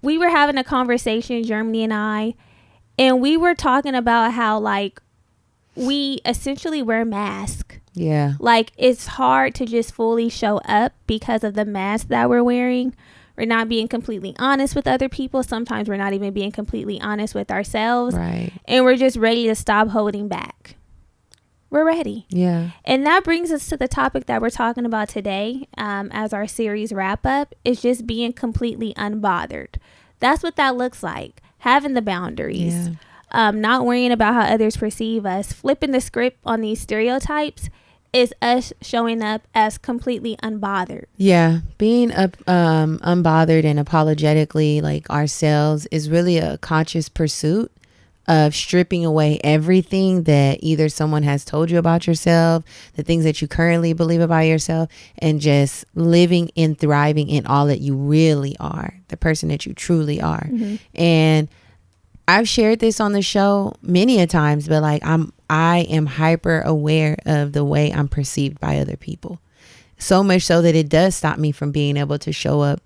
we were having a conversation, Germani and I, and we were talking about how like we essentially wear masks. Yeah. Like it's hard to just fully show up because of the mask that we're wearing. We're not being completely honest with other people. Sometimes we're not even being completely honest with ourselves. Right. And we're just ready to stop holding back. We're ready. Yeah. And that brings us to the topic that we're talking about today, as our series wrap up, is just being completely unbothered. That's what that looks like. Having the boundaries. Yeah. Not worrying about how others perceive us. Flipping the script on these stereotypes is us showing up as completely unbothered. Yeah. Being unbothered and apologetically like ourselves is really a conscious pursuit of stripping away everything that either someone has told you about yourself, the things that you currently believe about yourself, and just living and thriving in all that you really are, the person that you truly are. Mm-hmm. And I've shared this on the show many a times, but like I am hyper aware of the way I'm perceived by other people. So much so that it does stop me from being able to show up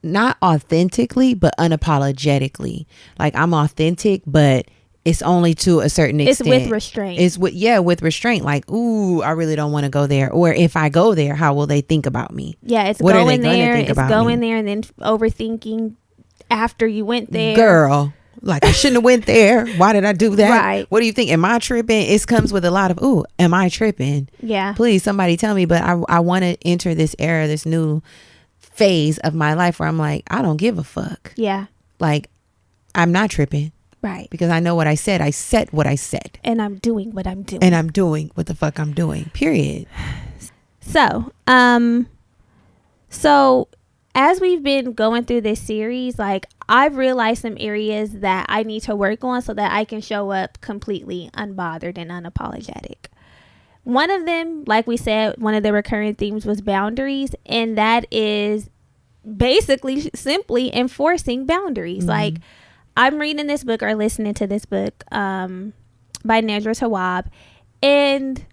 not authentically, but unapologetically. Like I'm authentic, but it's only to a certain extent. It's with restraint. It's with restraint. Like, ooh, I really don't want to go there. Or if I go there, how will they think about me? Yeah, it's what going there. It's going there and then overthinking after you went there. Girl, like I shouldn't have went there. Why did I do that? Right. What do you think? Am I tripping? It comes with a lot of, ooh, am I tripping? Yeah. Please, somebody tell me. But I want to enter this era, this new phase of my life where I'm like, I don't give a fuck. Yeah. Like, I'm not tripping. Right. Because I know what I said. I said what I said. And I'm doing what I'm doing. And I'm doing what the fuck I'm doing. Period. So as we've been going through this series, like I've realized some areas that I need to work on so that I can show up completely unbothered and unapologetic. One of them, like we said, one of the recurring themes was boundaries. And that is basically simply enforcing boundaries. Mm-hmm. Like I'm reading this book or listening to this book by Nedra Tawwab. And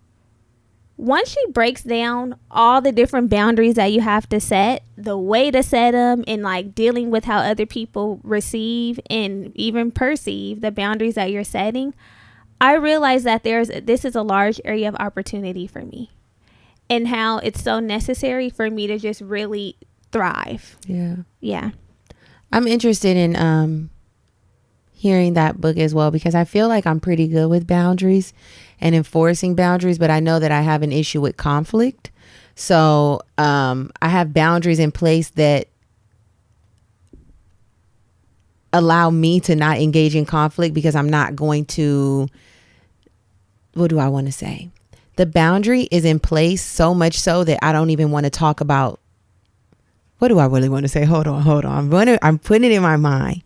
once she breaks down all the different boundaries that you have to set, the way to set them, and like dealing with how other people receive and even perceive the boundaries that you're setting, I realized that this is a large area of opportunity for me and how it's so necessary for me to just really thrive. Yeah. Yeah. I'm interested in hearing that book as well, because I feel like I'm pretty good with boundaries and enforcing boundaries, but I know that I have an issue with conflict. So I have boundaries in place that allow me to not engage in conflict because I'm not going to, what do I want to say? The boundary is in place so much so that I don't even want to talk about, what do I really want to say? Hold on. I'm putting it in my mind.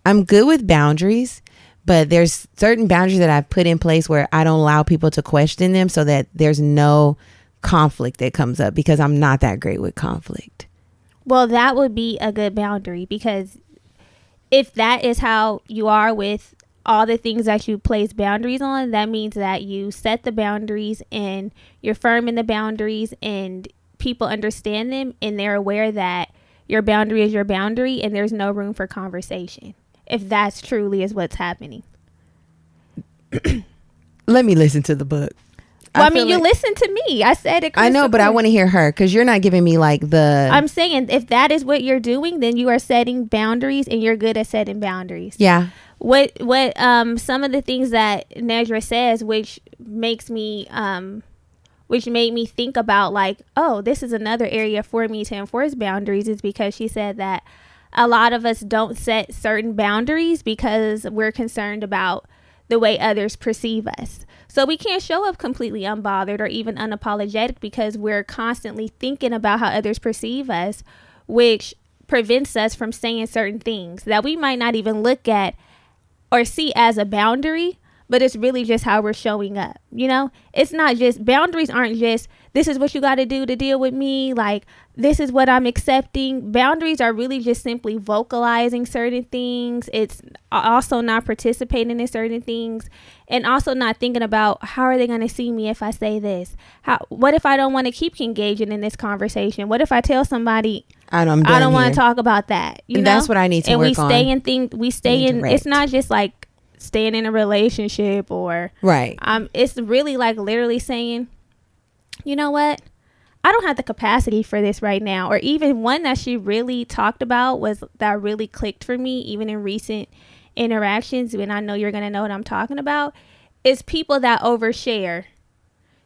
I'm good with boundaries, but there's certain boundaries that I've put in place where I don't allow people to question them so that there's no conflict that comes up, because I'm not that great with conflict. Well, that would be a good boundary, because if that is how you are with all the things that you place boundaries on, that means that you set the boundaries and you're firm in the boundaries and people understand them and they're aware that your boundary is your boundary and there's no room for conversation. If that's truly is what's happening. Let me listen to the book. Well, I mean, you listen to me. I said it. I know, but I want to hear her, because you're not giving me like the... I'm saying if that is what you're doing, then you are setting boundaries and you're good at setting boundaries. Yeah. What some of the things that Nedra says, which makes me which made me think about like, oh, this is another area for me to enforce boundaries, is because she said that a lot of us don't set certain boundaries because we're concerned about the way others perceive us. So we can't show up completely unbothered or even unapologetic because we're constantly thinking about how others perceive us, which prevents us from saying certain things that we might not even look at or see as a boundary, but it's really just how we're showing up. You know, it's not just, boundaries aren't just, this is what you got to do to deal with me. Like, this is what I'm accepting. Boundaries are really just simply vocalizing certain things. It's also not participating in certain things, and also not thinking about how are they going to see me if I say this? What if I don't want to keep engaging in this conversation? What if I tell somebody I don't want to talk about that. You and know, that's what I need to work on. We stay in. It's not just like staying in a relationship or right. It's really like literally saying, you know what, I don't have the capacity for this right now. Or even one that she really talked about was that really clicked for me, even in recent interactions. And I know you're gonna know what I'm talking about. Is people that overshare.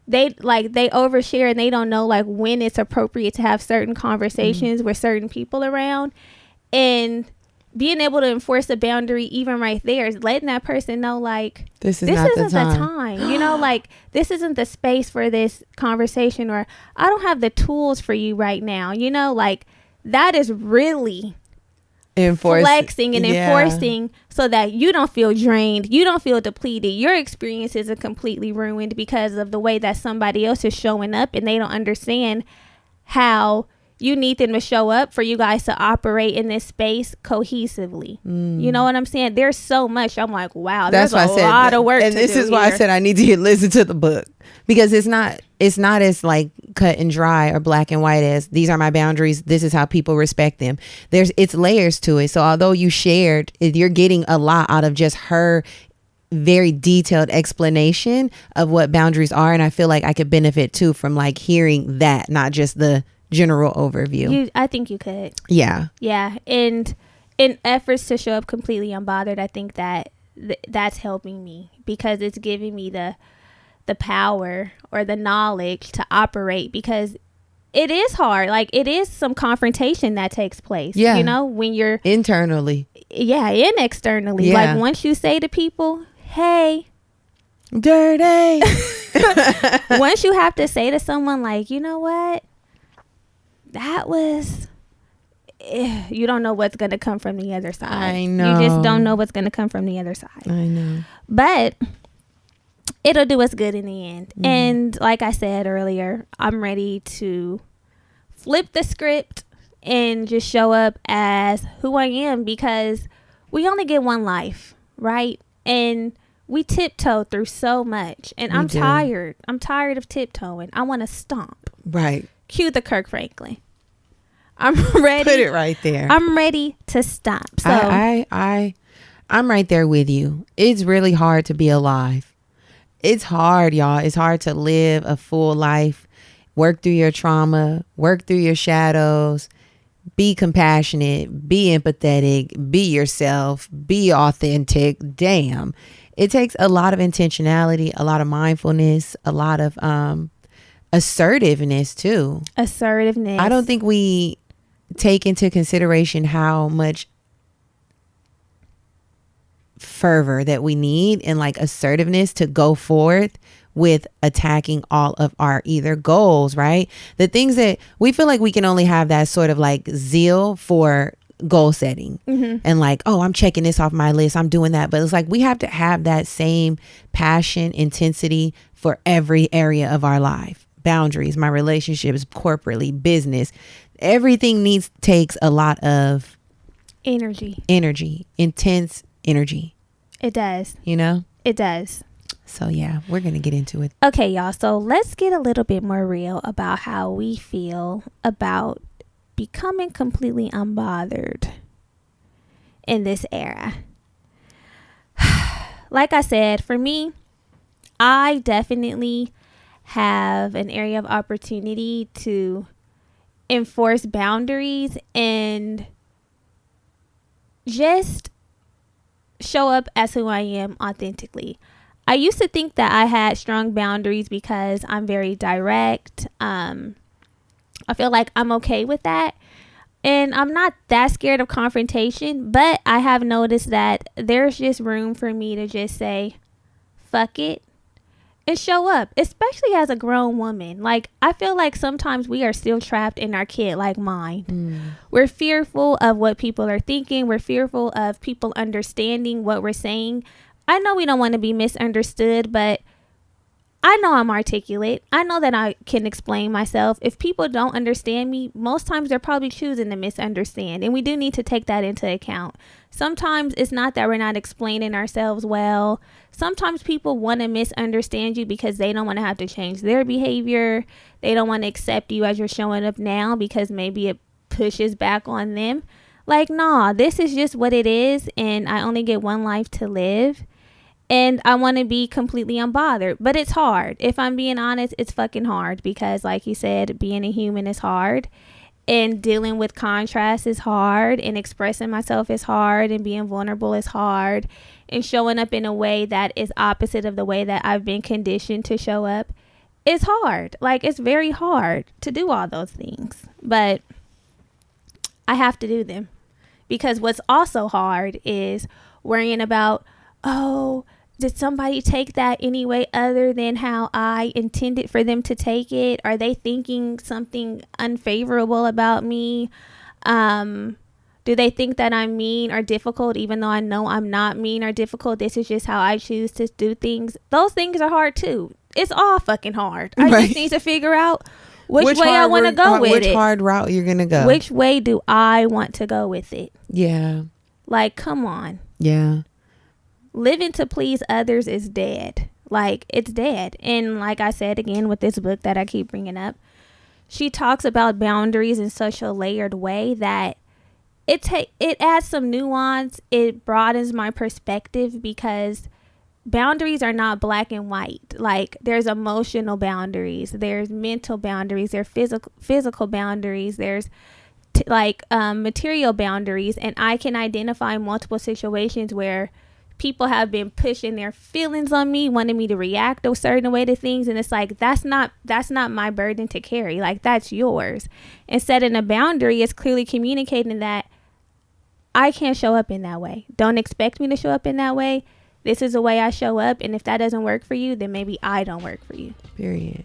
They overshare and they don't know like when it's appropriate to have certain conversations with certain people around, and being able to enforce a boundary even right there is letting that person know like this isn't the time. You know, like this isn't the space for this conversation, or I don't have the tools for you right now. You know, like that is really flexing and enforcing so that you don't feel drained, you don't feel depleted, your experience isn't completely ruined because of the way that somebody else is showing up, and they don't understand how you need them to show up for you guys to operate in this space cohesively. You know what I'm saying? There's so much. I'm like, wow, there's a lot of work to do. And this is why I said I need to listen to the book, because it's not as like cut and dry or black and white as these are my boundaries, this is how people respect them. It's layers to it. So although you shared, you're getting a lot out of just her very detailed explanation of what boundaries are, and I feel like I could benefit too from like hearing that, not just the general overview. I think you could. Yeah. And in efforts to show up completely unbothered, I think that that's helping me, because it's giving me the power or the knowledge to operate, because it is hard. Like it is some confrontation that takes place. You know, when you're internally and externally. Like once you say to people, hey, dirty. Once you have to say to someone like, you know what, that was, you don't know what's going to come from the other side. I know. You just don't know what's going to come from the other side. I know. But it'll do us good in the end. And like I said earlier, I'm ready to flip the script and just show up as who I am, because we only get one life, right? And we tiptoe through so much. And I'm tired. I'm tired of tiptoeing. I want to stomp. Right. Cue the Kirk Franklin. I'm ready. Put it right there. I'm ready to stop. So I'm right there with you. It's really hard to be alive. It's hard, y'all. It's hard to live a full life, work through your trauma, work through your shadows, be compassionate, be empathetic, be yourself, be authentic. Damn. It takes a lot of intentionality, a lot of mindfulness, a lot of assertiveness too. Assertiveness. I don't think we take into consideration how much fervor that we need and like assertiveness to go forth with attacking all of our either goals, right? The things that we feel like we can only have that sort of like zeal for goal setting and like, oh, I'm checking this off my list, I'm doing that. But it's like we have to have that same passion, intensity for every area of our life. Boundaries, my relationships, corporately, business, everything takes a lot of energy, intense energy. It does. You know? It does. So yeah, we're going to get into it. Okay, y'all. So let's get a little bit more real about how we feel about becoming completely unbothered in this era. Like I said, for me, I definitely have an area of opportunity to enforce boundaries and just show up as who I am authentically. I used to think that I had strong boundaries because I'm very direct. I feel like I'm okay with that. And I'm not that scared of confrontation, but I have noticed that there's just room for me to just say, fuck it, and show up, especially as a grown woman. Like, I feel like sometimes we are still trapped in our kid-like mind. We're fearful of what people are thinking. We're fearful of people understanding what we're saying. I know we don't want to be misunderstood, but I know I'm articulate. I know that I can explain myself. If people don't understand me, most times they're probably choosing to misunderstand. And we do need to take that into account. Sometimes it's not that we're not explaining ourselves well. Sometimes people want to misunderstand you because they don't want to have to change their behavior. They don't want to accept you as you're showing up now because maybe it pushes back on them. Like, nah, this is just what it is, and I only get one life to live, and I want to be completely unbothered. But it's hard. If I'm being honest, it's fucking hard, because like you said, being a human is hard, and dealing with contrast is hard, and expressing myself is hard, and being vulnerable is hard, and showing up in a way that is opposite of the way that I've been conditioned to show up is hard. Like, it's very hard to do all those things, but I have to do them, because what's also hard is worrying about, oh, did somebody take that any way other than how I intended for them to take it? Are they thinking something unfavorable about me? Do they think that I'm mean or difficult, even though I know I'm not mean or difficult? This is just how I choose to do things. Those things are hard too. It's all fucking hard. I just need to figure out which way I want to go with it. Which hard route you're going to go. Which way do I want to go with it? Yeah. Like, come on. Yeah. Living to please others is dead. Like, it's dead. And like I said again with this book that I keep bringing up, she talks about boundaries in such a layered way that it adds some nuance. It broadens my perspective, because boundaries are not black and white. Like, there's emotional boundaries, there's mental boundaries, there's physical boundaries, there's material boundaries, and I can identify multiple situations where people have been pushing their feelings on me, wanting me to react a certain way to things, and it's like, that's not my burden to carry. Like, that's yours. And setting a boundary is clearly communicating that I can't show up in that way. Don't expect me to show up in that way. This is the way I show up, and if that doesn't work for you, then maybe I don't work for you. Period.